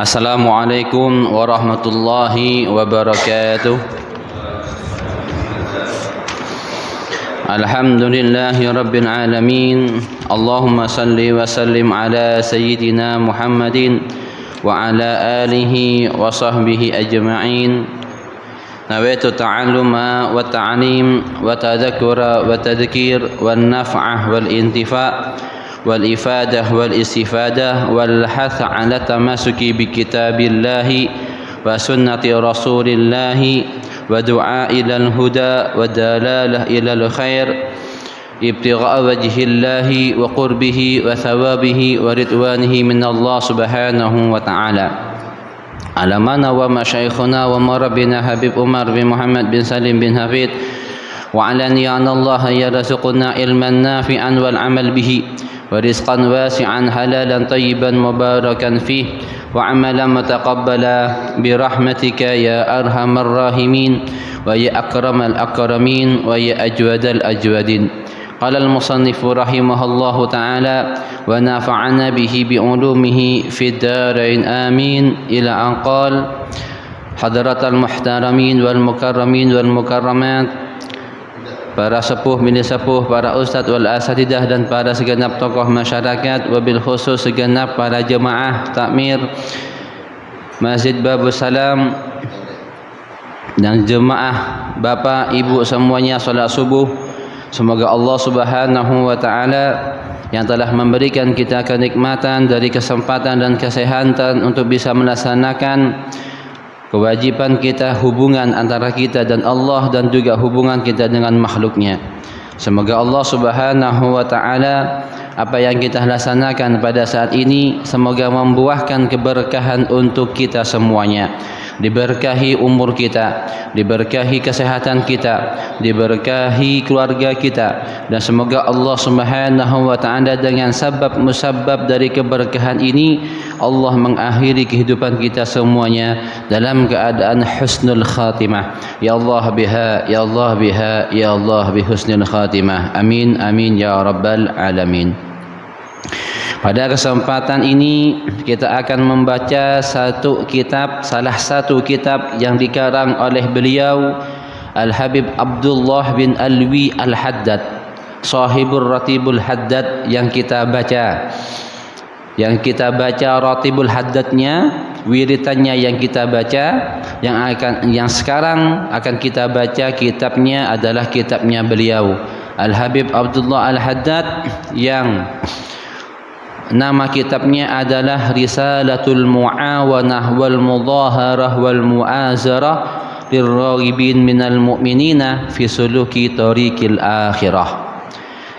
Assalamualaikum warahmatullahi wabarakatuh. Alhamdulillahi rabbil alamin. Allahumma salli wa sallim ala sayyidina Muhammadin wa ala alihi wa sahbihi ajma'in. Nawaitu ta'alluma wa ta'lim wa tadhakkura wa tadhkir wal naf'ah wal intifa' wal ifadah wal istifadah wal hath ala tamasuki bi kitabillahi wa sunnati rasulillahi wa du'a ilal huda wa dalalah ilal khair ibtigha'a wajhillahi wa qurbihi wa thawabihi wa ridwanihi min Allah subhanahu wa ta'ala. Alamana wa masyaikhuna wa marabbina Habib Umar bin Muhammad bin Salim bin Hafid wa alani anna Allah yarzuquna ilman nafi'an wal amal bihi ورزقا واسعا حلالا طيبا مباركا فيه وعملا متقبلا برحمتك يا أرحم الراحمين ويا أكرم الأكرمين ويا أجود الأجودين. قال المصنف رحمه الله تعالى ونفعنا به بعلومه في الدارين آمين إلى أن قال حضرة المحترمين والمكرمين والمكرمات, para sepuh bini sepuh, para ustadz wal asatidah dan para segenap tokoh masyarakat, wabil khusus segenap para jemaah takmir Masjid Babus Salam dan jemaah bapak ibu semuanya salat subuh. Semoga Allah Subhanahu wa taala yang telah memberikan kita kenikmatan dari kesempatan dan kesehatan untuk bisa melaksanakan kewajiban kita, hubungan antara kita dan Allah dan juga hubungan kita dengan makhluknya. Semoga Allah Subhanahu wa taala apa yang kita laksanakan pada saat ini semoga membuahkan keberkahan untuk kita semuanya. Diberkahi umur kita, diberkahi kesehatan kita, diberkahi keluarga kita, dan semoga Allah Subhanahu wa taala dengan sabab musabab dari keberkahan ini Allah mengakhiri kehidupan kita semuanya dalam keadaan husnul khatimah. Ya Allah biha, ya Allah biha, ya Allah bi husnul khatimah. Amin amin ya rabbal alamin. Pada kesempatan ini kita akan membaca salah satu kitab yang dikarang oleh beliau Al-Habib Abdullah bin Alwi Al-Haddad, sahibul Ratibul Haddad yang kita baca. Yang kita baca Ratibul Haddadnya, wiritannya yang kita baca, yang sekarang akan kita baca kitabnya adalah kitabnya beliau Al-Habib Abdullah Al-Haddad yang nama kitabnya adalah Risalatul Mu'awanah wal Mudaharah wal Mu'azarah lirraghibin minal mu'minina fi suluki tariqil akhirah.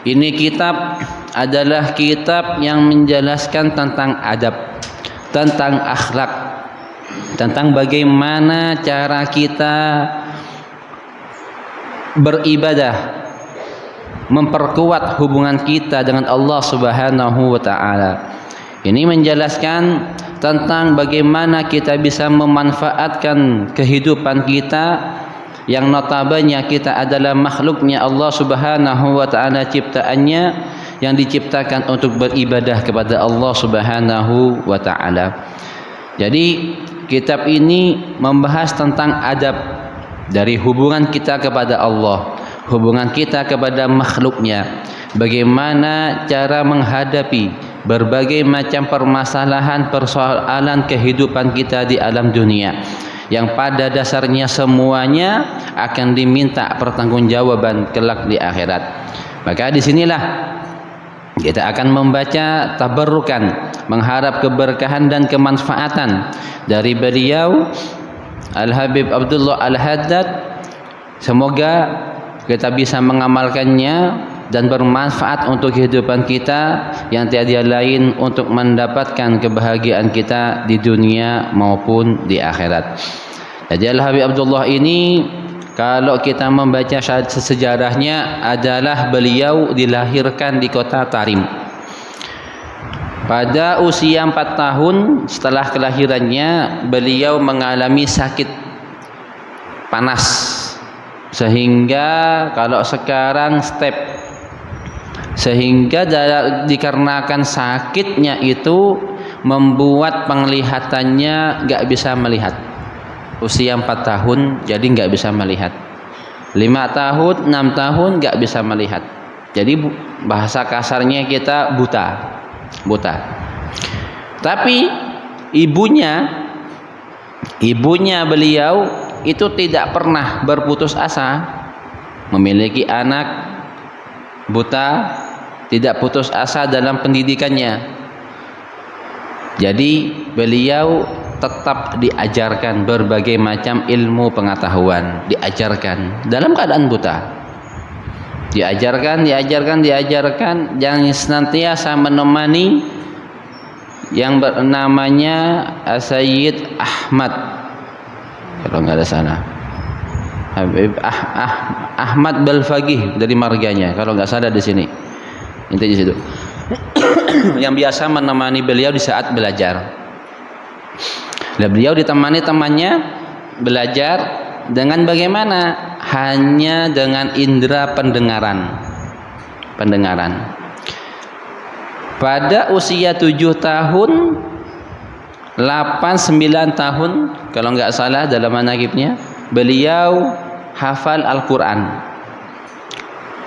Ini kitab adalah kitab yang menjelaskan tentang adab, tentang akhlak, tentang bagaimana cara kita beribadah, memperkuat hubungan kita dengan Allah Subhanahu wa taala. Ini menjelaskan tentang bagaimana kita bisa memanfaatkan kehidupan kita yang notabene kita adalah makhluknya Allah Subhanahu wa taala, ciptaannya yang diciptakan untuk beribadah kepada Allah Subhanahu wa taala. Jadi kitab ini membahas tentang adab dari hubungan kita kepada Allah, hubungan kita kepada makhluknya, bagaimana cara menghadapi berbagai macam persoalan kehidupan kita di alam dunia yang pada dasarnya semuanya akan diminta pertanggungjawaban kelak di akhirat. Maka disinilah kita akan membaca tabarrukan, mengharap keberkahan dan kemanfaatan dari beliau Al-Habib Abdullah Al-Haddad. Semoga kita bisa mengamalkannya dan bermanfaat untuk kehidupan kita yang tiada lain untuk mendapatkan kebahagiaan kita di dunia maupun di akhirat. Jadi Al-Habib Abdullah ini kalau kita membaca sejarahnya adalah beliau dilahirkan di kota Tarim. Pada usia 4 tahun setelah kelahirannya beliau mengalami sakit panas, sehingga kalau sekarang dikarenakan sakitnya itu membuat penglihatannya nggak bisa melihat. Usia 4 tahun jadi nggak bisa melihat. 5 tahun, 6 tahun nggak bisa melihat. Jadi bahasa kasarnya kita buta. Tapi ibunya beliau itu tidak pernah berputus asa, memiliki anak buta, tidak putus asa dalam pendidikannya. Jadi beliau tetap diajarkan berbagai macam ilmu pengetahuan, diajarkan dalam keadaan buta. Diajarkan yang senantiasa menemani yang bernamanya Sayyid Ahmad, kalau nggak ada salah, Habib Ahmad Balfaqih dari marganya, kalau nggak salah di sini, intinya di situ. Yang biasa menemani beliau di saat belajar. Dan beliau ditemani temannya belajar dengan bagaimana? Hanya dengan indera pendengaran. Pada usia 7 tahun, 8-9 tahun kalau nggak salah dalam manaqibnya, beliau hafal Al-Quran.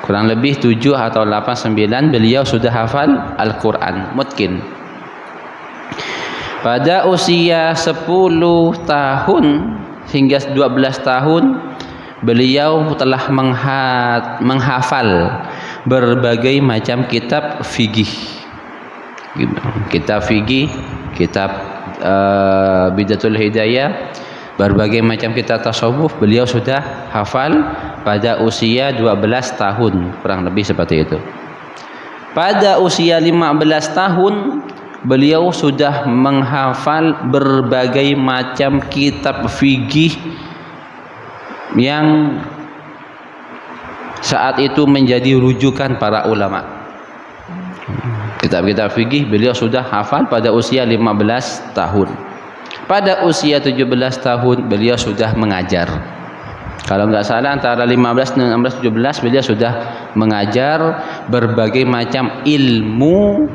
Kurang lebih 7 atau 8, 9 beliau sudah hafal Al-Quran mutqin. Pada usia 10 tahun hingga 12 tahun beliau telah menghafal berbagai macam kitab fikih. Kitab fikih, kitab Bidatul Hidayah, berbagai macam kitab tasawuf beliau sudah hafal pada usia 12 tahun, kurang lebih seperti itu. Pada usia 15 tahun beliau sudah menghafal berbagai macam kitab fikih yang saat itu menjadi rujukan para ulama. Kitab-kitab fikih beliau sudah hafal pada usia 15 tahun. Pada usia 17 tahun beliau sudah mengajar. Kalau nggak salah antara 15, 16, 17 beliau sudah mengajar berbagai macam ilmu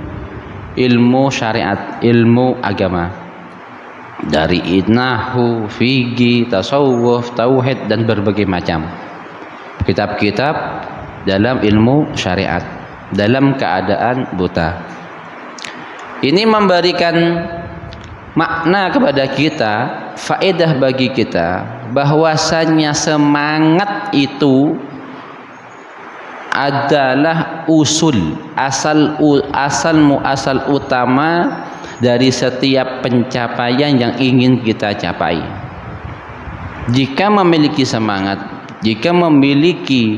syariat, ilmu agama. Dari nahwu, fikih, tasawuf, tauhid dan berbagai macam kitab-kitab dalam ilmu syariat dalam keadaan buta. Ini memberikan makna kepada kita, faedah bagi kita, bahwasanya semangat itu adalah asal utama dari setiap pencapaian yang ingin kita capai. Jika memiliki semangat, jika memiliki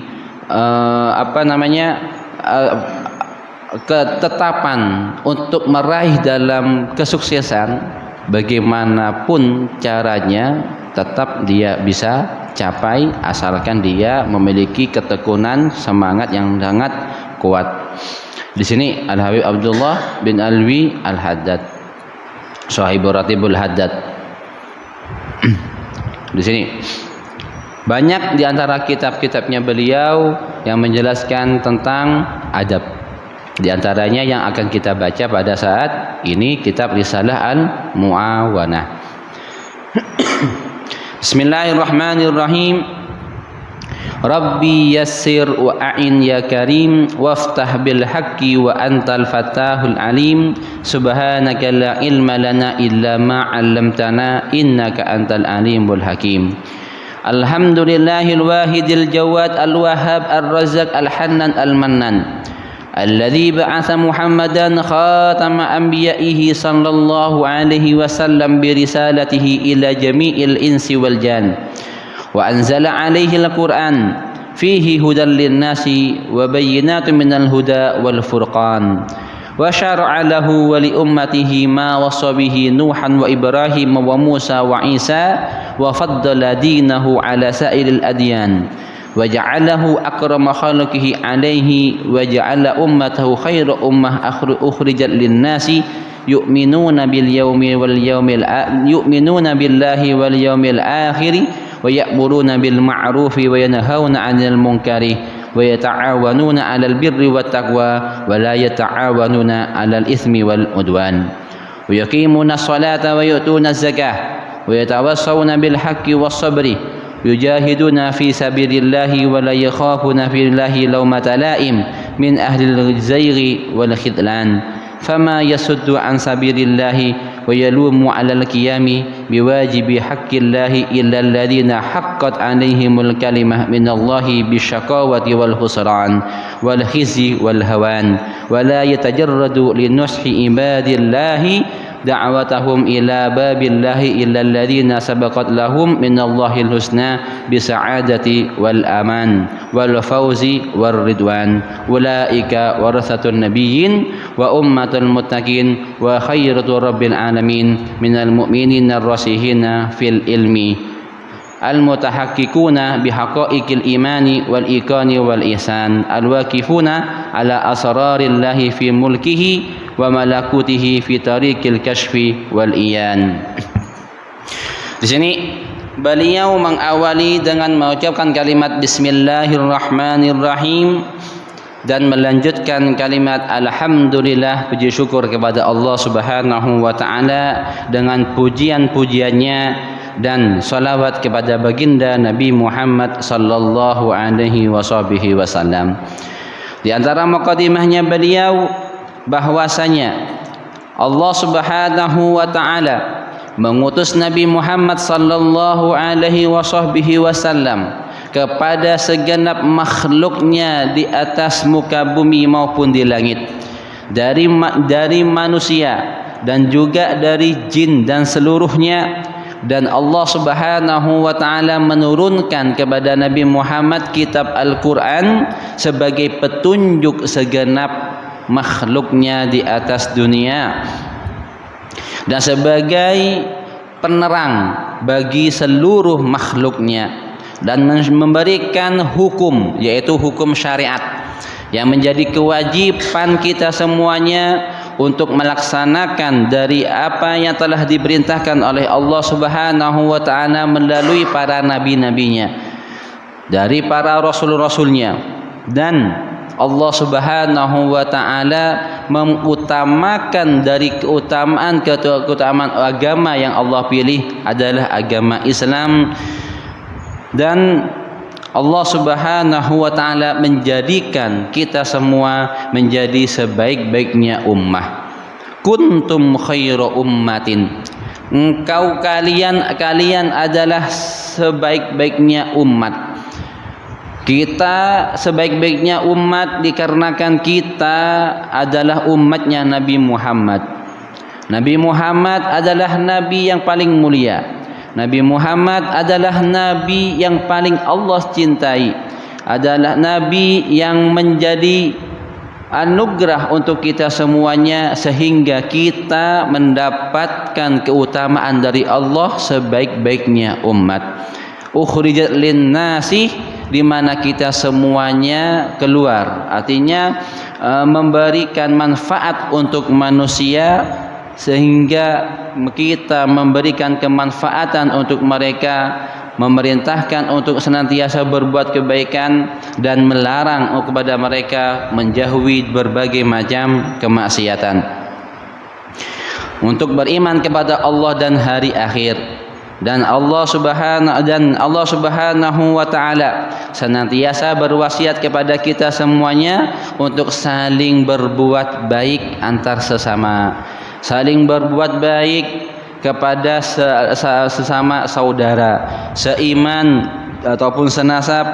ketetapan untuk meraih dalam kesuksesan, bagaimanapun caranya tetap dia bisa capai asalkan dia memiliki ketekunan semangat yang sangat kuat. Di sini Al Habib Abdullah bin Alwi Al Haddad, Shahibur Ratibul Haddad. Di sini banyak di antara kitab-kitabnya beliau yang menjelaskan tentang adab. Di antaranya yang akan kita baca pada saat ini kitab Risalah Al-Mu'awanah. Bismillahirrahmanirrahim. Rabbi yassir wa a'in ya karim waftah bil haqqi wa antal fatahul alim subhanaka la ilma lana illa ma 'allamtana innaka antal alimul hakim. Alhamdulillahil wahidil jawad al wahhab ar razzaq al hannan al mannan الذي بعث محمدا خاتم أنبيائه صلى الله عليه وسلم برسالته إلى جميع الإنس والجان وأنزل عليه القرآن فيه هدى للناس وبينات من الهدى والفرقان وشرع له ولأمته ما وصى به نوحا وإبراهيم وموسى وعيسى وفضل دينه على سائر الأديان وجعله أكرم خلقه عليه وجعل أمته خير أمة أخرجت للناس يؤمنون بالله واليوم الآخر ويأمرون بالمعروف وينهون عن المنكر ويتعاونون على البر والتقوى ولا يتعاونون على الإثم والعدوان ويقيمون الصلاة ويؤتون الزكاة ويتواصون بالحق والصبر يجاهدون في سبيل الله ولا يخافون في الله لومة لائم من أهل الزيغ والخذلان فما يصد عن سبيل الله ويلوم على القيام بواجب حق الله إلا الذين حقت عليهم الكلمة من الله بالشقاوة والخسران والخزي والهوان ولا يتجرد لنصح عباد الله دعوتهم إلى باب الله إلا الذين سبقت لهم من الله الحسنى بالسعادة والأمان والفوز والرضوان أولئك ورثة النبيين وأمة المتقين وخيرة رب العالمين من المؤمنين الراسخين في العلم المتحققون بحقائق الإيمان والإيقان والإحسان الواقفون على أسرار الله في ملكه وملكوته في طريق الكشف والإيان. Di sini beliau mengawali dengan mengucapkan kalimat Bismillahirrahmanirrahim dan melanjutkan kalimat Alhamdulillah, puji syukur kepada Allah Subhanahu wa taala dengan pujian-pujiannya dan salawat kepada baginda Nabi Muhammad sallallahu alaihi wasallam. Di antara mukadimahnya beliau bahwasanya Allah Subhanahu wa taala mengutus Nabi Muhammad sallallahu alaihi wasallam kepada segenap makhluknya di atas muka bumi maupun di langit, dari manusia dan juga dari jin dan seluruhnya. Dan Allah Subhanahu wa taala menurunkan kepada Nabi Muhammad kitab Al-Qur'an sebagai petunjuk segenap makhluknya di atas dunia dan sebagai penerang bagi seluruh makhluknya, dan memberikan hukum, yaitu hukum syariat yang menjadi kewajiban kita semuanya untuk melaksanakan dari apa yang telah diperintahkan oleh Allah Subhanahu wa taala melalui para nabi-nabinya, dari para rasul-rasulnya. Dan Allah Subhanahu wa taala mengutamakan dari keutamaan agama yang Allah pilih adalah agama Islam, dan Allah Subhanahu wa taala menjadikan kita semua menjadi sebaik-baiknya ummah. Kuntum khairu ummatin. Kalian adalah sebaik-baiknya umat. Kita sebaik-baiknya umat dikarenakan kita adalah umatnya Nabi Muhammad. Nabi Muhammad adalah nabi yang paling mulia. Nabi Muhammad adalah nabi yang paling Allah cintai, adalah nabi yang menjadi anugerah untuk kita semuanya, sehingga kita mendapatkan keutamaan dari Allah sebaik-baiknya umat. Ukhrijat lin-nasi, di mana kita semuanya keluar, artinya memberikan manfaat untuk manusia, sehingga kita memberikan kemanfaatan untuk mereka, memerintahkan untuk senantiasa berbuat kebaikan dan melarang kepada mereka menjauhi berbagai macam kemaksiatan, untuk beriman kepada Allah dan hari akhir. Dan Allah Subhanahu wa taala senantiasa berwasiat kepada kita semuanya untuk saling berbuat baik antar sesama, saling berbuat baik kepada sesama saudara, seiman ataupun senasab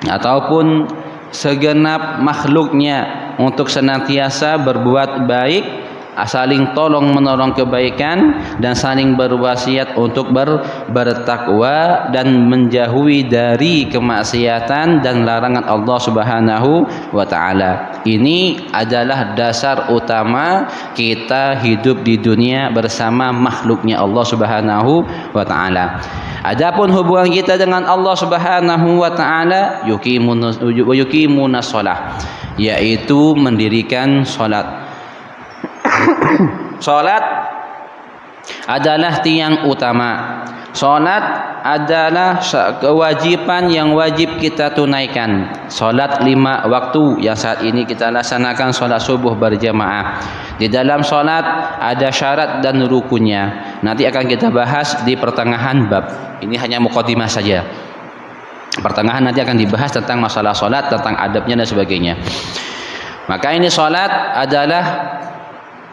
ataupun segenap makhluknya, untuk senantiasa berbuat baik, saling tolong menolong kebaikan, dan saling berwasiat untuk bertakwa dan menjauhi dari kemaksiatan dan larangan Allah Subhanahu wa taala. Ini adalah dasar utama kita hidup di dunia bersama makhluknya Allah Subhanahu wa taala. Adapun hubungan kita dengan Allah Subhanahu wa taala, yuqimuna shalah, yaitu mendirikan salat. Salat adalah tiang utama. Salat adalah kewajiban yang wajib kita tunaikan. Salat 5 waktu yang saat ini kita laksanakan, salat subuh berjamaah. Di dalam salat ada syarat dan rukunnya. Nanti akan kita bahas di pertengahan bab. Ini hanya mukadimah saja. Pertengahan nanti akan dibahas tentang masalah salat, tentang adabnya dan sebagainya. Maka ini salat adalah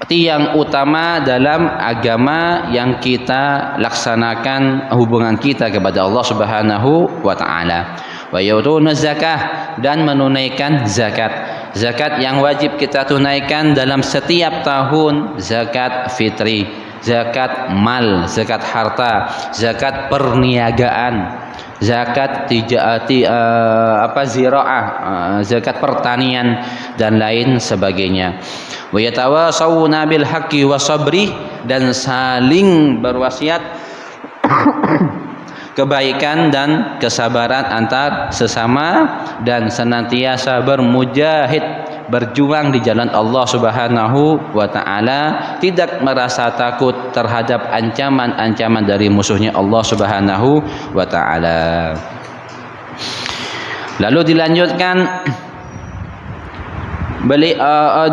tiang utama dalam agama yang kita laksanakan hubungan kita kepada Allah Subhanahu wa taala. Wa yutuna zakah, dan menunaikan zakat. Zakat yang wajib kita tunaikan dalam setiap tahun, zakat fitri, zakat mal, zakat harta, zakat perniagaan, zakat ziraah, zakat pertanian dan lain sebagainya. Wa yatawasawna bil haqqi wasabri, dan saling berwasiat kebaikan dan kesabaran antar sesama, dan senantiasa bermujahid, berjuang di jalan Allah Subhanahu wa taala, tidak merasa takut terhadap ancaman-ancaman dari musuhnya Allah Subhanahu wa taala. Lalu dilanjutkan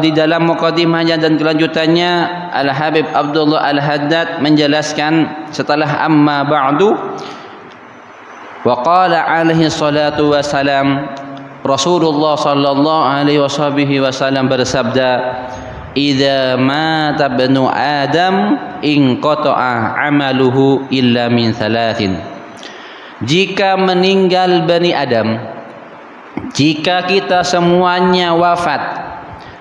di dalam mukadimahnya dan kelanjutannya, Al-Habib Abdullah Al-Haddad menjelaskan setelah amma ba'du, wa qala alaihi salatu wassalam, Rasulullah sallallahu alaihi wasallam bersabda, idza mata ibnu adam inqata'a amaluhu illa min thalathin. Jika meninggal Bani Adam, jika kita semuanya wafat,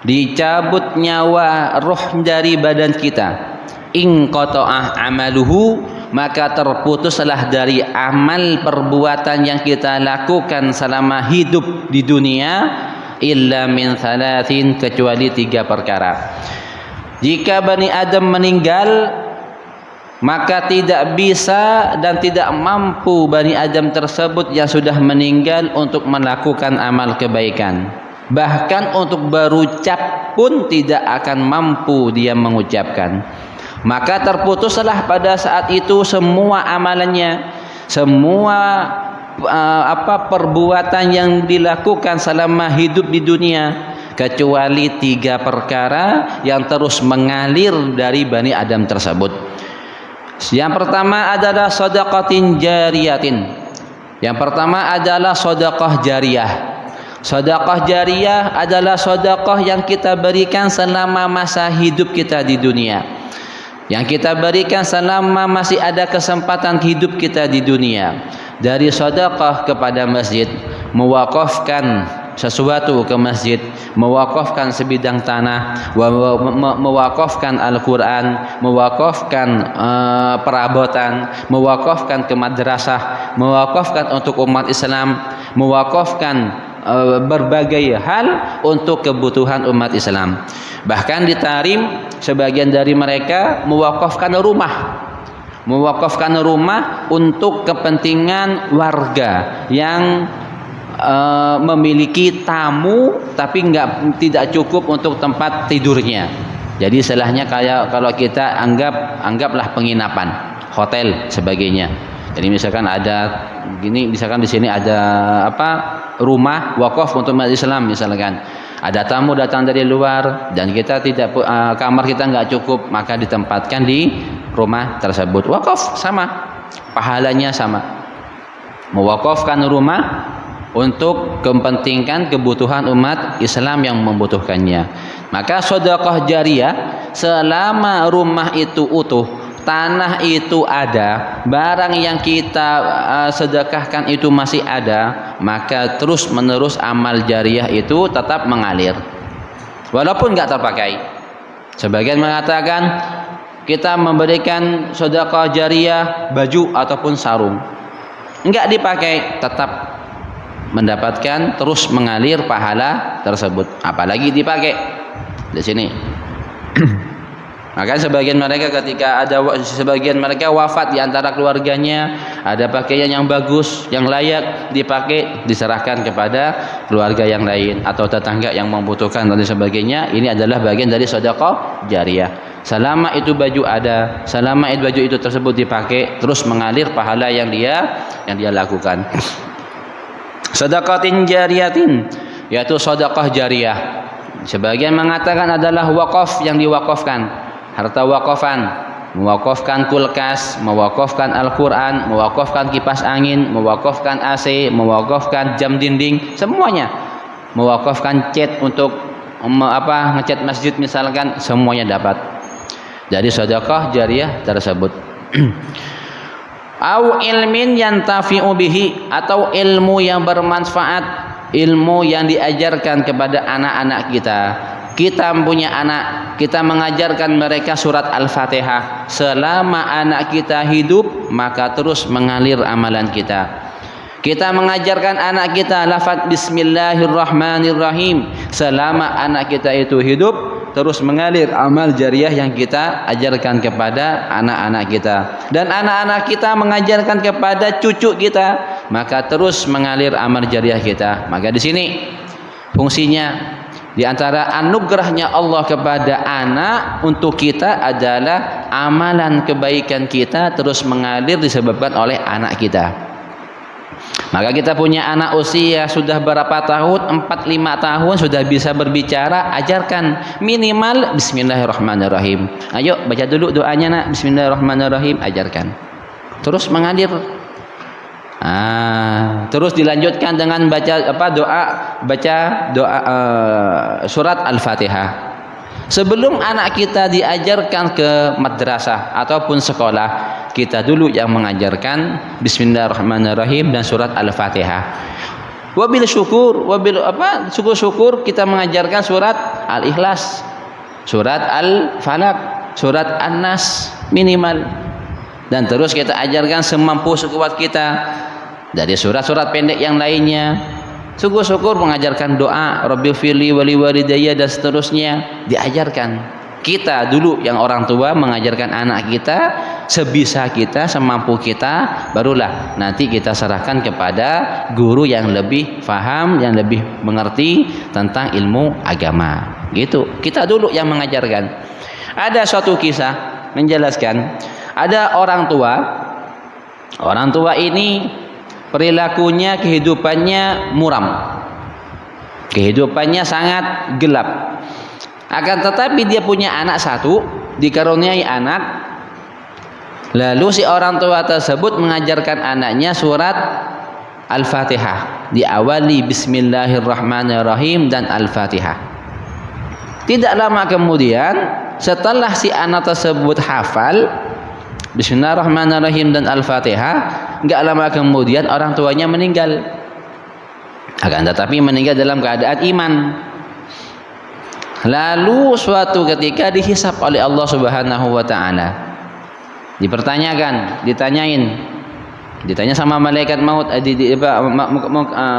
dicabut nyawa roh dari badan kita, inqata'ah amaluhu, maka terputuslah dari amal perbuatan yang kita lakukan selama hidup di dunia, illa min thalathin, kecuali 3 perkara. Jika Bani Adam meninggal, maka tidak bisa dan tidak mampu Bani Adam tersebut yang sudah meninggal untuk melakukan amal kebaikan. Bahkan untuk berucap pun tidak akan mampu dia mengucapkan. Maka terputuslah pada saat itu semua amalannya, semua perbuatan yang dilakukan selama hidup di dunia, kecuali 3 perkara yang terus mengalir dari Bani Adam tersebut. Yang pertama adalah sedekatin jariyatin. Yang pertama adalah sedekah jariyah. Sedekah jariyah adalah sedekah yang kita berikan selama masa hidup kita di dunia, yang kita berikan selama masih ada kesempatan hidup kita di dunia. Dari sedekah kepada masjid, mewakafkan sesuatu ke masjid, mewakafkan sebidang tanah, mewakafkan Al-Quran, mewakafkan perabotan, mewakafkan ke madrasah, mewakafkan untuk umat Islam, mewakafkan berbagai hal untuk kebutuhan umat Islam. Bahkan di Tarim, sebagian dari mereka mewakafkan rumah untuk kepentingan warga yang memiliki tamu tapi tidak cukup untuk tempat tidurnya. Jadi istilahnya kayak kalau kita anggaplah penginapan, hotel sebagainya. Jadi misalkan misalkan di sini ada rumah wakaf untuk umat Islam, misalkan ada tamu datang dari luar dan kita kamar kita nggak cukup, maka ditempatkan di rumah tersebut. Wakaf sama, pahalanya sama. Mewakafkan rumah untuk kepentingan kebutuhan umat Islam yang membutuhkannya. Maka sedekah jariyah, selama rumah itu utuh, tanah itu ada, barang yang kita sedekahkan itu masih ada, maka terus menerus amal jariyah itu tetap mengalir walaupun nggak terpakai. Sebagian mengatakan kita memberikan sedekah jariyah baju ataupun sarung, nggak dipakai, tetap mendapatkan terus mengalir pahala tersebut, apalagi dipakai di sini. Maka sebagian mereka sebagian mereka wafat di antara keluarganya, ada pakaian yang bagus, yang layak dipakai, diserahkan kepada keluarga yang lain atau tetangga yang membutuhkan dan sebagainya. Ini adalah bagian dari sedekah jariyah. Selama itu baju ada, selama itu baju itu tersebut dipakai, terus mengalir pahala yang dia lakukan. Sedekatin jariyatin, yaitu sedekah jariyah. Sebagian mengatakan adalah wakaf yang diwakafkan, harta wakafan, mewakafkan kulkas, mewakafkan Al-Quran, mewakafkan kipas angin, mewakafkan AC, mewakafkan jam dinding, semuanya. Mewakafkan cat untuk ngecat masjid misalkan, semuanya dapat. Jadi sedekah jariyah tersebut. Au ilmin yantafi'u bihi, atau ilmu yang bermanfaat, ilmu yang diajarkan kepada anak-anak kita. Kita punya anak, kita mengajarkan mereka surat Al-Fatihah. Selama anak kita hidup, maka terus mengalir amalan kita. Kita mengajarkan anak kita lafaz Bismillahirrahmanirrahim. Selama anak kita itu hidup, terus mengalir amal jariyah yang kita ajarkan kepada anak-anak kita. Dan anak-anak kita mengajarkan kepada cucu kita, maka terus mengalir amal jariyah kita. Maka di sini fungsinya, di antara anugerahnya Allah kepada anak untuk kita adalah amalan kebaikan kita terus mengalir disebabkan oleh anak kita. Maka kita punya anak usia sudah berapa tahun, 4-5 tahun sudah bisa berbicara, ajarkan minimal Bismillahirrahmanirrahim. Ayo baca dulu doanya nak, Bismillahirrahmanirrahim, ajarkan. Terus mengalir. Terus dilanjutkan dengan baca doa surat Al-Fatihah. Sebelum anak kita diajarkan ke madrasah ataupun sekolah, kita dulu yang mengajarkan Bismillahirrahmanirrahim dan surat Al-Fatihah. Wabil syukur, syukur kita mengajarkan surat Al-Ikhlas, surat Al-Falaq, surat An-Nas minimal. Dan terus kita ajarkan semampu sekuat kita dari surat-surat pendek yang lainnya. Syukur mengajarkan doa Rabbighfirli wali walidayya dan seterusnya, diajarkan. Kita dulu yang orang tua mengajarkan anak kita sebisa kita, semampu kita, barulah nanti kita serahkan kepada guru yang lebih faham, yang lebih mengerti tentang ilmu agama. Gitu. Kita dulu yang mengajarkan. Ada suatu kisah menjelaskan, ada orang tua. Orang tua ini perilakunya, kehidupannya muram, kehidupannya sangat gelap. Akan tetapi dia punya anak satu, dikaruniai anak. Lalu si orang tua tersebut mengajarkan anaknya surat Al-Fatihah, diawali Bismillahirrahmanirrahim dan Al-Fatihah. Tidak lama kemudian, setelah si anak tersebut hafal Bismillahirrahmanirrahim dan Al-Fatihah, enggak lama kemudian orang tuanya meninggal. Akan tetapi meninggal dalam keadaan iman. Lalu suatu ketika dihisab oleh Allah Subhanahu wa taala. Ditanya sama malaikat maut,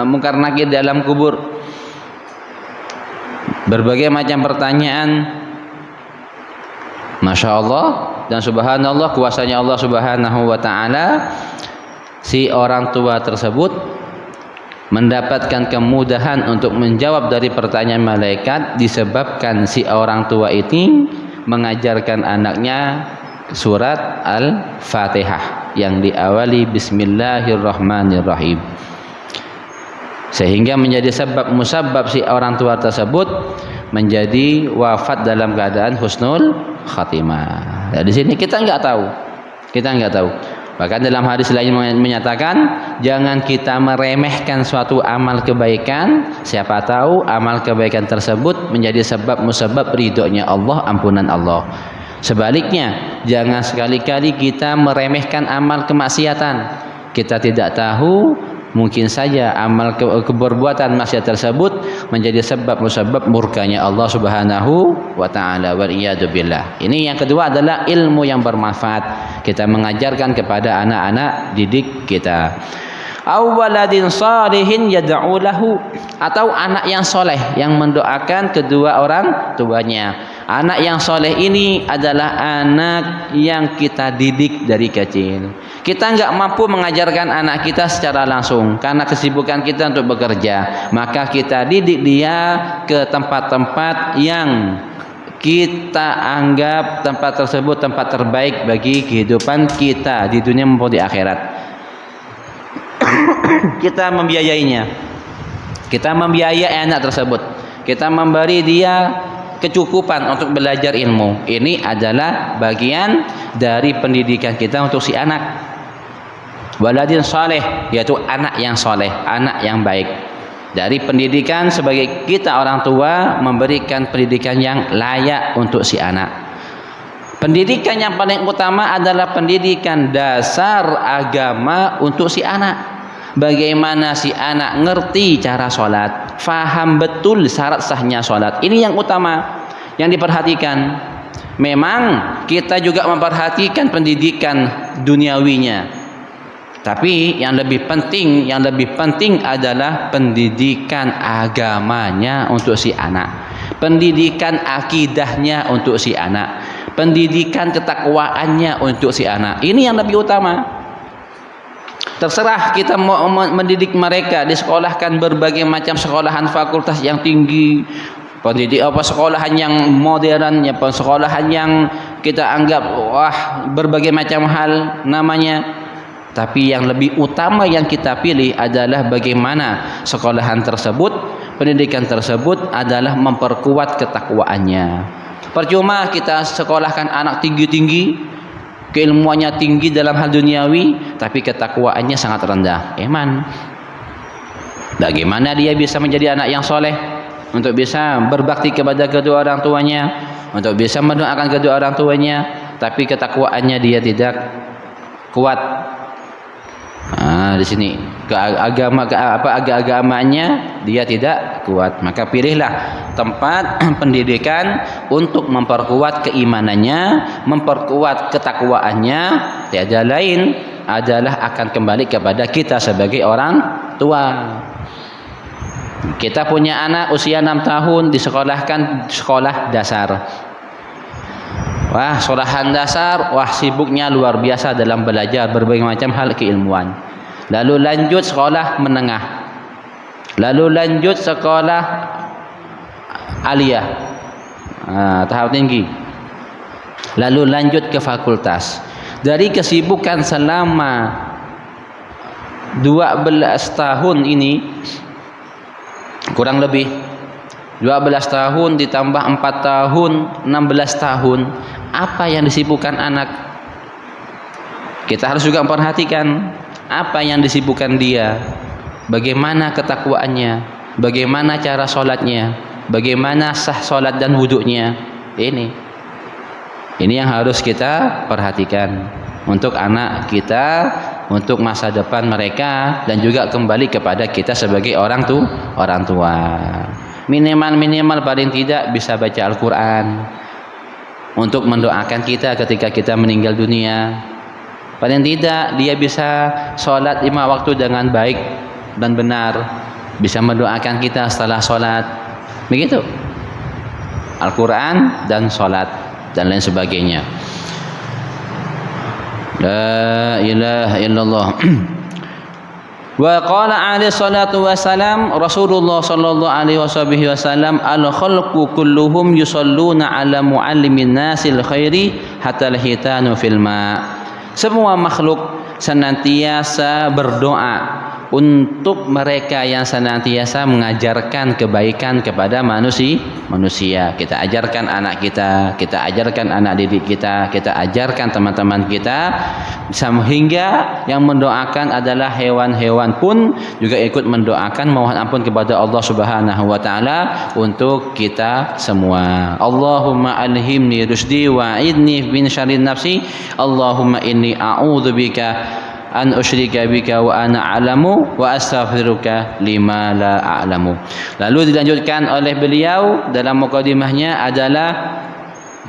Munkar Nakir dalam kubur. Berbagai macam pertanyaan. Masya Allah dan subhanallah, kuasanya Allah Subhanahu wa taala, si orang tua tersebut mendapatkan kemudahan untuk menjawab dari pertanyaan malaikat disebabkan si orang tua ini mengajarkan anaknya surat Al-Fatihah yang diawali Bismillahirrahmanirrahim, sehingga menjadi sebab musabab si orang tua tersebut menjadi wafat dalam keadaan husnul khatimah. Nah, di sini kita nggak tahu. Bahkan dalam hadis lain menyatakan, jangan kita meremehkan suatu amal kebaikan. Siapa tahu amal kebaikan tersebut menjadi sebab musabab ridhonya Allah, ampunan Allah. Sebaliknya, jangan sekali-kali kita meremehkan amal kemaksiatan. Kita tidak tahu, mungkin saja amal keberbuatan maksiat tersebut menjadi sebab musabab murkanya Allah Subhanahu wa taala, wal iyadu billah. Ini yang kedua adalah ilmu yang bermanfaat. Kita mengajarkan kepada anak-anak didik kita. Aw waladin salihin yad'u lahu, atau anak yang soleh yang mendoakan kedua orang tuanya. Anak yang soleh ini adalah anak yang kita didik dari kecil. Kita nggak mampu mengajarkan anak kita secara langsung karena kesibukan kita untuk bekerja, maka kita didik dia ke tempat-tempat yang kita anggap tempat tersebut tempat terbaik bagi kehidupan kita di dunia maupun di akhirat. Kita membiayainya, kita membiayai anak tersebut, kita memberi dia kecukupan untuk belajar ilmu. Ini adalah bagian dari pendidikan kita untuk si anak. Waladin soleh, yaitu anak yang soleh, anak yang baik. Dari pendidikan sebagai kita orang tua memberikan pendidikan yang layak untuk si anak. Pendidikan yang paling utama adalah pendidikan dasar agama untuk si anak. Bagaimana si anak ngerti cara sholat, faham betul syarat sahnya sholat. Ini yang utama, yang diperhatikan. Memang kita juga memperhatikan pendidikan duniawinya, tapi yang lebih penting adalah pendidikan agamanya untuk si anak, pendidikan akidahnya untuk si anak, pendidikan ketakwaannya untuk si anak. Ini yang lebih utama. Terserah kita mau mendidik mereka, disekolahkan berbagai macam sekolahan fakultas yang tinggi, sekolahan yang modern, sekolahan yang kita anggap berbagai macam hal namanya. Tapi yang lebih utama yang kita pilih adalah bagaimana sekolahan tersebut, pendidikan tersebut adalah memperkuat ketakwaannya. Percuma kita sekolahkan anak tinggi-tinggi, keilmuannya tinggi dalam hal duniawi, tapi ketakwaannya sangat rendah. Bagaimana dia bisa menjadi anak yang soleh, untuk bisa berbakti kepada kedua orang tuanya, untuk bisa mendoakan kedua orang tuanya, tapi ketakwaannya dia tidak kuat. Di sini agamanya dia tidak kuat. Maka pilihlah tempat pendidikan untuk memperkuat keimanannya, memperkuat ketakwaannya. Tiada lain adalah akan kembali kepada kita sebagai orang tua. Kita punya anak usia 6 tahun disekolahkan sekolah dasar. Sekolahan dasar, sibuknya luar biasa dalam belajar berbagai macam hal keilmuan. Lalu lanjut sekolah menengah, lalu lanjut sekolah aliyah, tahap tinggi, lalu lanjut ke fakultas. Dari kesibukan selama 12 tahun ini, kurang lebih 12 tahun ditambah 4 tahun, 16 tahun, apa yang disibukkan anak? Kita harus juga memperhatikan apa yang disibukkan dia, bagaimana ketakwaannya, bagaimana cara sholatnya, bagaimana sah sholat dan wuduknya. Ini yang harus kita perhatikan untuk anak kita, untuk masa depan mereka, dan juga kembali kepada kita sebagai orang tua. Minimal paling tidak bisa baca Al-Quran untuk mendoakan kita ketika kita meninggal dunia. Paling tidak dia bisa sholat 5 waktu dengan baik dan benar, bisa mendoakan kita setelah sholat. Begitu Al-Quran dan sholat dan lain sebagainya. La ilaha illallah. Wa qala alaihi salatu wassalam, Rasulullah sallallahu alaihi wasallam, al khalqu kulluhum yusalluna ala muallimin nasil khairi hatta al hitanu fil ma. Semua makhluk senantiasa berdoa untuk mereka yang senantiasa mengajarkan kebaikan kepada manusia. Kita ajarkan anak kita, kita ajarkan anak didik kita, kita ajarkan teman-teman kita, sehingga yang mendoakan adalah hewan-hewan pun juga ikut mendoakan mohon ampun kepada Allah Subhanahu wa taala untuk kita semua. Allahumma alhimni rusdi wa idni min syarri nafsi. Allahumma inni a'udzubika an usyrika bika wa ana a'lamu wa astaghfiruka lima la a'lamu. Lalu dilanjutkan oleh beliau dalam mukadimahnya adalah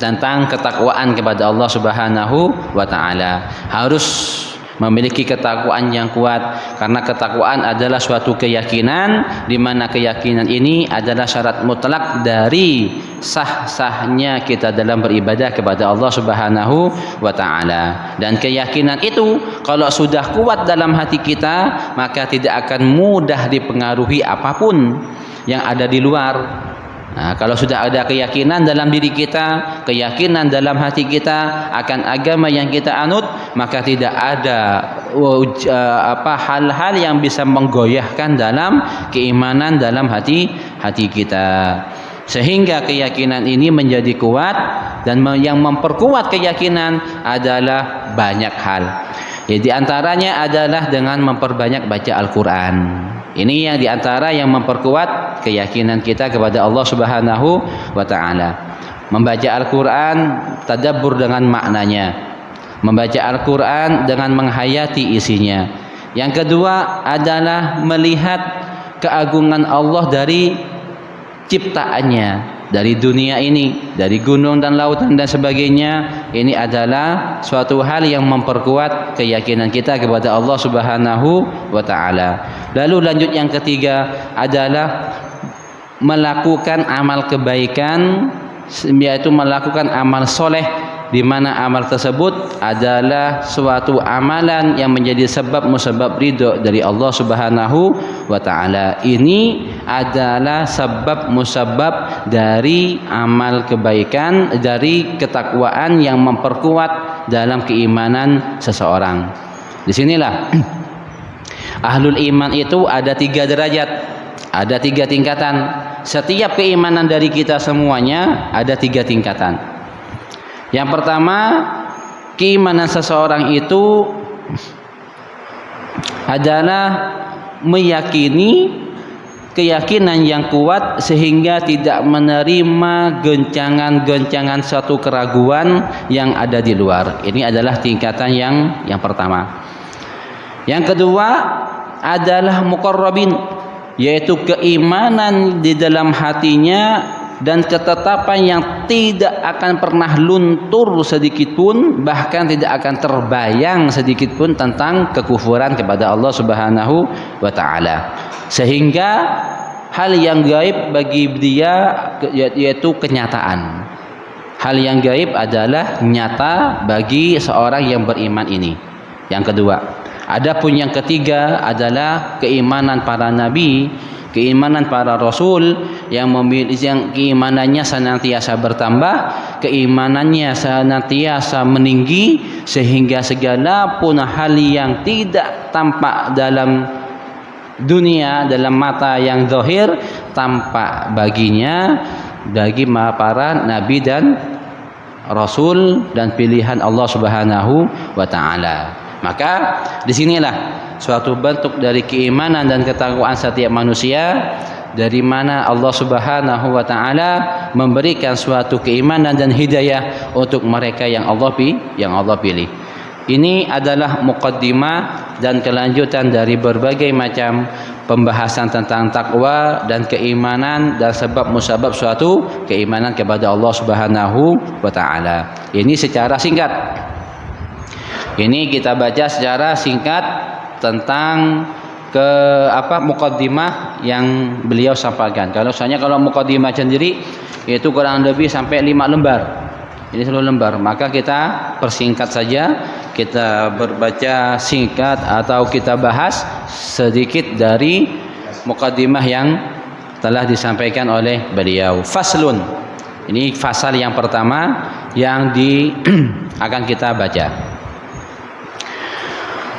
tentang ketakwaan kepada Allah Subhanahu wa taala. Harus memiliki ketakwaan yang kuat, karena ketakwaan adalah suatu keyakinan, di mana keyakinan ini adalah syarat mutlak dari sah-sahnya kita dalam beribadah kepada Allah Subhanahu wa taala. Dan keyakinan itu kalau sudah kuat dalam hati kita, maka tidak akan mudah dipengaruhi apapun yang ada di luar. Nah, kalau sudah ada keyakinan dalam diri kita, keyakinan dalam hati kita akan agama yang kita anut, maka tidak ada hal-hal yang bisa menggoyahkan dalam keimanan dalam hati kita. Sehingga keyakinan ini menjadi kuat, dan yang memperkuat keyakinan adalah banyak hal. Ya, di antaranya adalah dengan memperbanyak baca Al-Quran. Ini yang diantara yang memperkuat keyakinan kita kepada Allah Subhanahu wa Ta'ala. Membaca Al-Quran, tadabbur dengan maknanya. Membaca Al-Quran dengan menghayati isinya. Yang kedua adalah melihat keagungan Allah dari ciptaannya, dari dunia ini, dari gunung dan lautan dan sebagainya. Ini adalah suatu hal yang memperkuat keyakinan kita kepada Allah Subhanahu wa Ta'ala. Lalu lanjut yang ketiga adalah melakukan amal kebaikan, yaitu melakukan amal soleh, di mana amal tersebut adalah suatu amalan yang menjadi sebab musabab ridho dari Allah Subhanahu wa Ta'ala. Ini adalah sebab musabab dari amal kebaikan, dari ketakwaan yang memperkuat dalam keimanan seseorang. Disinilah ahlul iman itu ada 3 derajat, ada 3 tingkatan. Setiap keimanan dari kita semuanya ada 3 tingkatan. Yang pertama, keimanan seseorang itu adalah meyakini keyakinan yang kuat sehingga tidak menerima goncangan-goncangan suatu keraguan yang ada di luar. Ini adalah tingkatan yang pertama. Yang kedua adalah muqarrabin, yaitu keimanan di dalam hatinya dan ketetapan yang tidak akan pernah luntur sedikit pun, bahkan tidak akan terbayang sedikit pun tentang kekufuran kepada Allah Subhanahu wa Ta'ala. Sehingga hal yang gaib bagi dia yaitu kenyataan. Hal yang gaib adalah nyata bagi seorang yang beriman ini. Yang kedua, adapun yang ketiga adalah keimanan para nabi, keimanan para rasul yang keimanannya senantiasa bertambah, keimanannya senantiasa meninggi, sehingga segala pun hal yang tidak tampak dalam dunia, dalam mata yang zahir, tampak baginya, bagi para nabi dan rasul dan pilihan Allah Subhanahu wa Ta'ala. Maka disinilah suatu bentuk dari keimanan dan ketakwaan setiap manusia, dari mana Allah Subhanahu wa Ta'ala memberikan suatu keimanan dan hidayah untuk mereka yang Allah pilih. Ini adalah muqaddimah dan kelanjutan dari berbagai macam pembahasan tentang takwa dan keimanan dan sebab musabab suatu keimanan kepada Allah Subhanahu wa Ta'ala. Ini secara singkat. Ini kita baca secara singkat tentang muqaddimah yang beliau sampaikan. Kalau muqaddimah sendiri itu kurang lebih sampai 5 lembar. Ini 10 lembar. Maka kita persingkat saja, kita berbaca singkat atau kita bahas sedikit dari muqaddimah yang telah disampaikan oleh beliau. Faslun. Ini fasal yang pertama yang akan kita baca.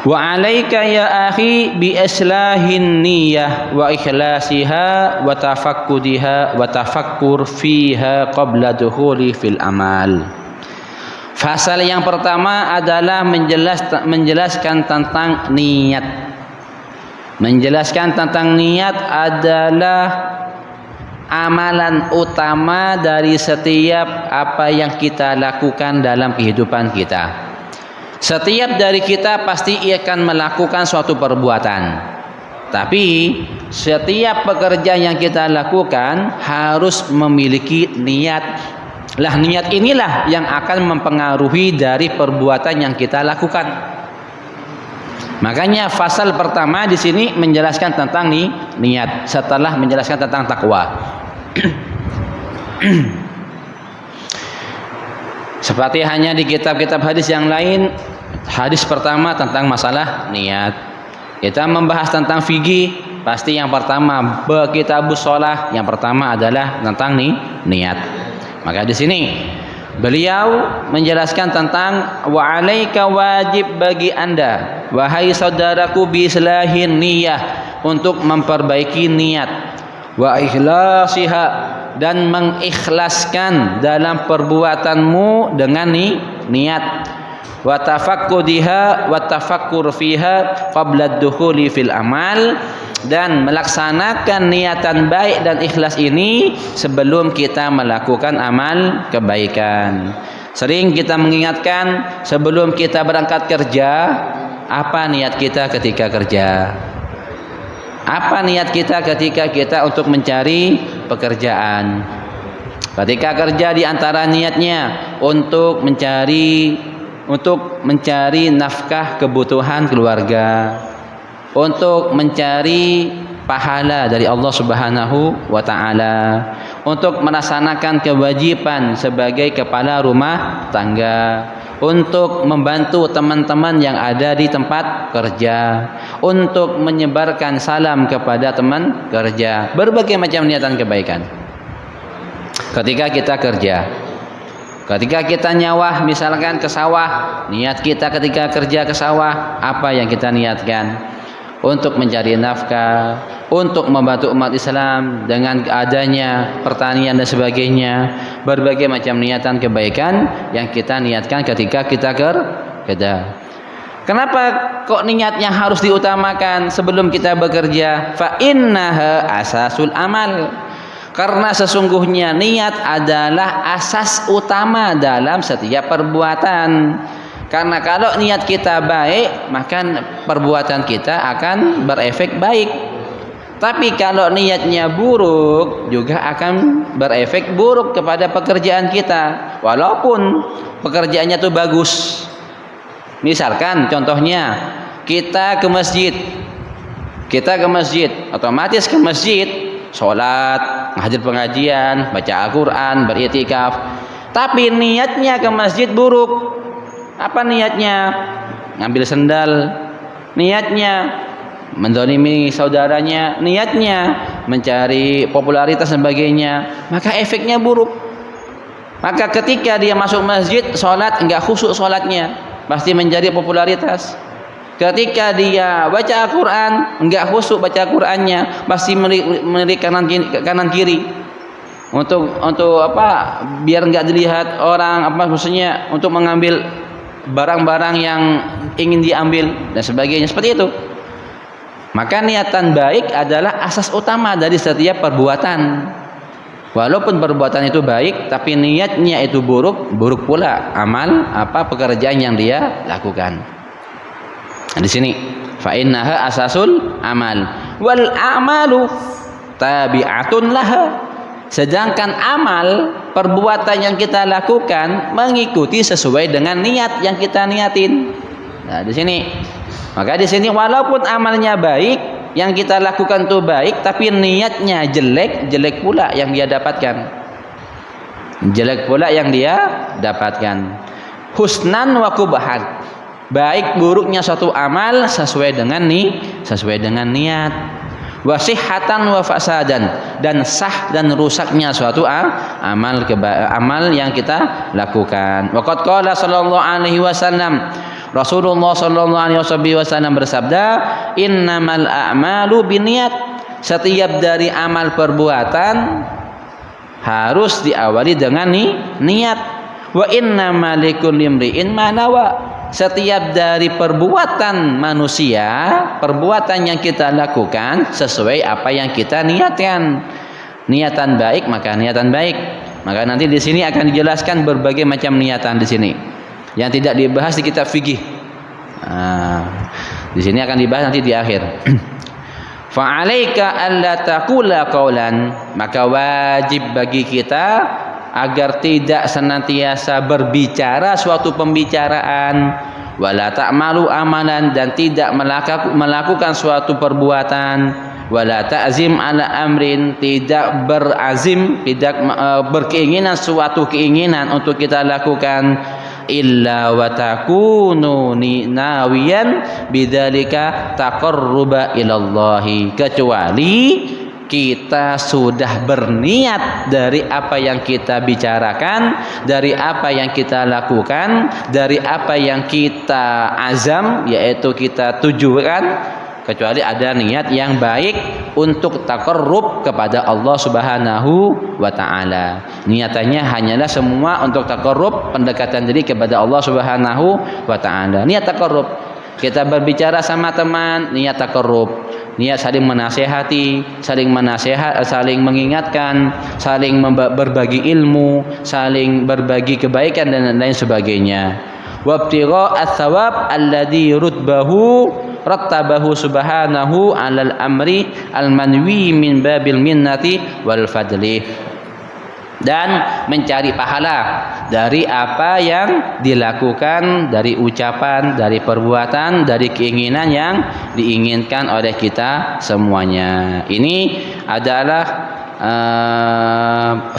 Wa 'alaika ya akhi bi islahin niyyah wa ikhlasiha wa tafakkudiha wa tafakkur fiha qabla dukhuli fil amal. Fasal yang pertama adalah menjelaskan tentang niat. Menjelaskan tentang niat adalah amalan utama dari setiap apa yang kita lakukan dalam kehidupan kita. Setiap dari kita pasti akan melakukan suatu perbuatan. Tapi setiap pekerjaan yang kita lakukan harus memiliki niat. Lah niat inilah yang akan mempengaruhi dari perbuatan yang kita lakukan. Makanya fasal pertama di sini menjelaskan tentang niat setelah menjelaskan tentang takwa. Seperti hanya di kitab-kitab hadis yang lain, hadis pertama tentang masalah niat. Kita membahas tentang fikih, pasti yang pertama berkitabus shalah, yang pertama adalah tentang niat. Maka di sini beliau menjelaskan tentang wa 'alaika, wajib bagi Anda wahai saudaraku, bi islahin niyah, untuk memperbaiki niat, wa ikhlasiha, dan mengikhlaskan dalam perbuatanmu dengan niat, wa tafakkudiha wa tafakkur fiha qabla ad-dukhuli fil amal, dan melaksanakan niatan baik dan ikhlas ini sebelum kita melakukan amal kebaikan. Sering kita mengingatkan sebelum kita berangkat kerja, apa niat kita ketika kerja? Apa niat kita ketika kita untuk mencari pekerjaan? Ketika kerja, di antara niatnya untuk mencari nafkah kebutuhan keluarga, untuk mencari pahala dari Allah Subhanahu wa taala, untuk melaksanakan kewajiban sebagai kepala rumah tangga, untuk membantu teman-teman yang ada di tempat kerja, untuk menyebarkan salam kepada teman kerja, berbagai macam niatan kebaikan. Ketika kita kerja, ketika kita nyawah misalkan ke sawah, niat kita ketika kerja ke sawah, apa yang kita niatkan? Untuk mencari nafkah, untuk membantu umat Islam dengan adanya pertanian dan sebagainya, berbagai macam niatan kebaikan yang kita niatkan ketika kita kerja. Kenapa kok niatnya harus diutamakan sebelum kita bekerja? Fa innaha asasul amal. Karena sesungguhnya niat adalah asas utama dalam setiap perbuatan. Karena kalau niat kita baik, maka perbuatan kita akan berefek baik. Tapi kalau niatnya buruk, juga akan berefek buruk kepada pekerjaan kita, walaupun pekerjaannya itu bagus. Misalkan contohnya kita ke masjid, otomatis ke masjid, sholat, hadir pengajian, baca Al-Quran, beriktikaf. Tapi niatnya ke masjid buruk. Apa niatnya? Ngambil sendal, niatnya mendolimi saudaranya, niatnya mencari popularitas dan sebagainya, maka efeknya buruk. Maka ketika dia masuk masjid, sholat enggak khusyuk sholatnya, pasti menjadi popularitas. Ketika dia baca Al-Quran, enggak khusyuk baca Al-Qurannya, pasti melirik kanan kiri. Untuk apa? Biar enggak dilihat orang, apa maksudnya, untuk mengambil barang-barang yang ingin diambil dan sebagainya, seperti itu. Maka niatan baik adalah asas utama dari setiap perbuatan. Walaupun perbuatan itu baik, tapi niatnya itu buruk pula amal pekerjaan yang dia lakukan. Di sini fa innaha asasul amal wal a'malu tabi'atun laha. Sedangkan amal, perbuatan yang kita lakukan mengikuti sesuai dengan niat yang kita niatin. Nah, di sini. Maka di sini walaupun amalnya baik, yang kita lakukan itu baik, tapi niatnya jelek pula yang dia dapatkan. Jelek pula yang dia dapatkan. Husnan wa kubahan. Baik buruknya suatu amal sesuai dengan niat. Wasihatan wa fasadan, dan sah dan rusaknya suatu amal yang kita lakukan. Waqad qala sallallahu alaihi wasallam, Rasulullah sallallahu alaihi wasallam bersabda, innamal a'malu binniyat. Setiap dari amal perbuatan harus diawali dengan niat. Wa innamal likulli imri'in ma nawa. Setiap dari perbuatan manusia, perbuatan yang kita lakukan sesuai apa yang kita niatkan. Niatan baik, maka niatan baik. Maka nanti di sini akan dijelaskan berbagai macam niatan di sini yang tidak dibahas di kitab fikih. Di sini akan dibahas nanti di akhir. Fa'alaika alla taqula qaulan, maka wajib bagi kita agar tidak senantiasa berbicara suatu pembicaraan, wala ta'malu amalan, dan tidak melakukan suatu perbuatan, wala ta'zim ala amrin, tidak berazim, tidak berkeinginan suatu keinginan untuk kita lakukan, illa wa takunu nawiyan bidzalika taqarruba ilallahi, kecuali kita sudah berniat dari apa yang kita bicarakan, dari apa yang kita lakukan, dari apa yang kita azam, yaitu kita tujukan, kecuali ada niat yang baik untuk taqarrub kepada Allah Subhanahu wa taala. Niatannya hanyalah semua untuk taqarrub, pendekatan diri kepada Allah Subhanahu wa taala. Niat taqarrub. Kita berbicara sama teman, niat taqarrub. Niat saling menasehati, saling mengingatkan, saling berbagi ilmu, saling berbagi kebaikan dan lain sebagainya. Wabtigha ats-tsawab alladzi rattabahu subhanahu 'alal amri al-manwi min babil minnati wal fadli, dan mencari pahala dari apa yang dilakukan, dari ucapan, dari perbuatan, dari keinginan yang diinginkan oleh kita semuanya. Ini adalah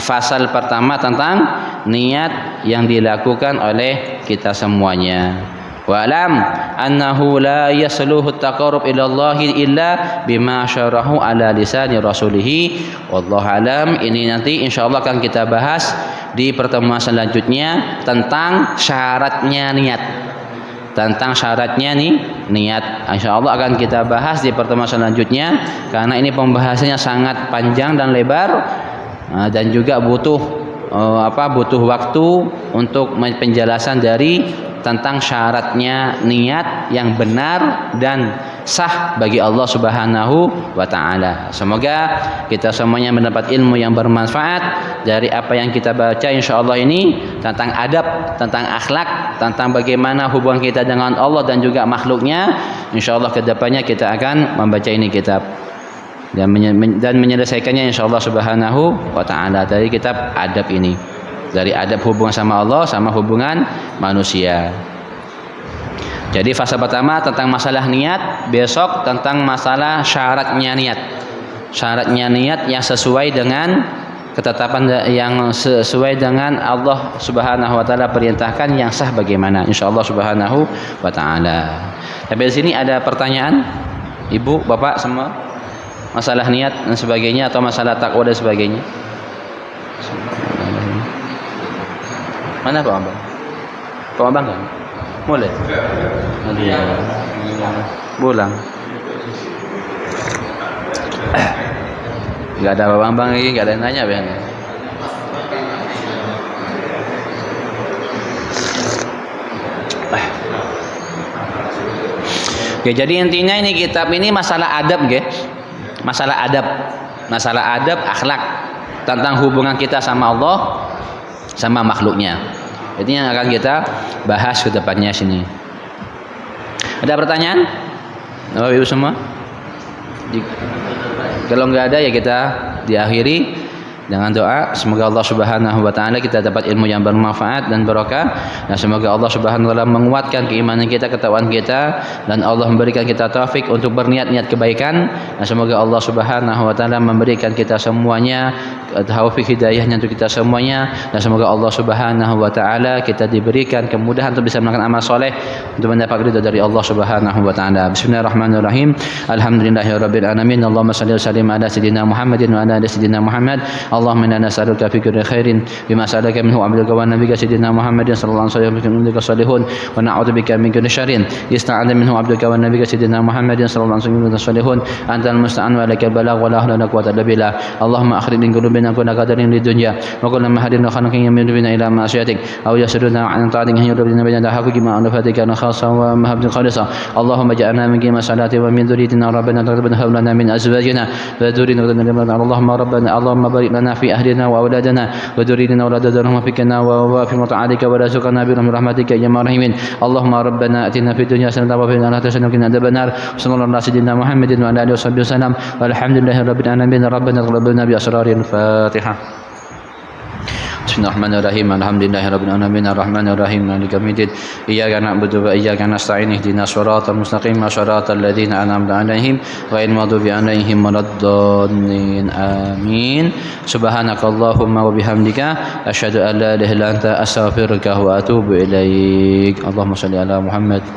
fasal pertama tentang niat yang dilakukan oleh kita semuanya. Wa'lam annahu la yasluhu at-taqarrub ila Allah illa bima syarahu ala lisani rasulih. Wallahu alam. Ini nanti insyaallah akan kita bahas di pertemuan selanjutnya tentang syaratnya niat. Tentang syaratnya niat. Insyaallah akan kita bahas di pertemuan selanjutnya, karena ini pembahasannya sangat panjang dan lebar, dan juga butuh waktu untuk penjelasan dari tentang syaratnya niat yang benar dan sah bagi Allah Subhanahu wa taala. Semoga kita semuanya mendapat ilmu yang bermanfaat dari apa yang kita baca insyaallah ini, tentang adab, tentang akhlak, tentang bagaimana hubungan kita dengan Allah dan juga makhluknya. Insyaallah kedepannya kita akan membaca ini kitab dan menyelesaikannya insyaallah Subhanahu wa taala dari kitab adab ini. Dari adab hubungan sama Allah sama hubungan manusia. Jadi fase pertama tentang masalah niat, besok tentang masalah syaratnya niat. Syaratnya niat yang sesuai dengan ketetapan yang sesuai dengan Allah Subhanahu wa taala perintahkan, yang sah bagaimana insyaallah Subhanahu wa taala. Tapi di sini ada pertanyaan Ibu, Bapak semua, masalah niat dan sebagainya atau masalah takwa dan sebagainya. Mana Pak Abang? Pak Abang kan? Boleh? Iya. Pulang. Enggak ada Pak Abang lagi, enggak ada yang nanya Ben. Oke, jadi intinya ini kitab ini masalah adab, guys. Masalah adab, akhlak, tentang hubungan kita sama Allah sama makhluknya. Ini yang akan kita bahas ke depannya sini. Ada pertanyaan? Bapak Ibu semua? Kalau nggak ada ya kita diakhiri dengan doa. Semoga Allah Subhanahu wa taala kita dapat ilmu yang bermanfaat dan barokah, dan semoga Allah Subhanahu wa taala menguatkan keimanan kita, ketakwaan kita, dan Allah memberikan kita taufik untuk berniat-niat kebaikan, dan semoga Allah Subhanahu wa taala memberikan kita semuanya taufik hidayahnya untuk kita semuanya, dan semoga Allah Subhanahu wa taala kita diberikan kemudahan untuk bisa melakukan amal soleh untuk mendapat ridha dari Allah Subhanahu wa taala. Bismillahirrahmanirrahim. Alhamdulillahirabbil alamin. Allahumma shalli wa sallim ala sayidina Muhammadin wa ala ali sayidina Muhammad. Allahumma inna nas'aluka fi kulli khairin bima sa'alaka minhu abduka wa nabiyyuka sayyidina Muhammadin sallallahu alaihi wasallam min salihun wa na'udzubika min kulli syarrin yasta'adha minhu abduka wa nabiyyuka sayyidina Muhammadin sallallahu alaihi wasallam min salihun antal musta'an wa lakal balagh wa la hawla wa la quwwata illa billah. Allahumma akhrij min qulubina kulla qadarin lid dunya wa kulla mahadin khanaqin yamiduna ila ma'siyatik aw yasuduna an ta'atin yurubina bayna haqqi ma anfatika khassa wa mahabdin khalisa. Allahumma ja'alna min qima salati wa min dhurriyyatina rabbana taqabbal lana min azwajina wa dhurriyyatina Allahumma rabbana Allahumma barik lana في أهلنا وأولادنا وذريتنا وأولادنا وفقنا وفي مطاعتك ورزقنا برحمتك يا الراحمين. اللهم ربنا آتنا في الدنيا حسنة وفي الآخرة حسنة وقنا عذاب النار. صلى الله على سيدنا محمد وعلى آله وصحبه وسلم والحمد لله رب العالمين. ربنا تقبل منا بأسرار الفاتحة. Bismillahirrahmanirrahim. Alhamdulillahirabbil alamin arrahmanir rahim maliki yaumiddin. Iyyaka na'budu wa iyyaka nasta'in ihdinas siratal mustaqim siratal ladzina an'amta 'alaihim ghairil maghdubi 'alaihim waladdallin. Amin. Subhanakallahumma wa bihamdika asyhadu an la ilaha illa anta astaghfiruka wa atubu ilaik. Allahumma shalli ala Muhammad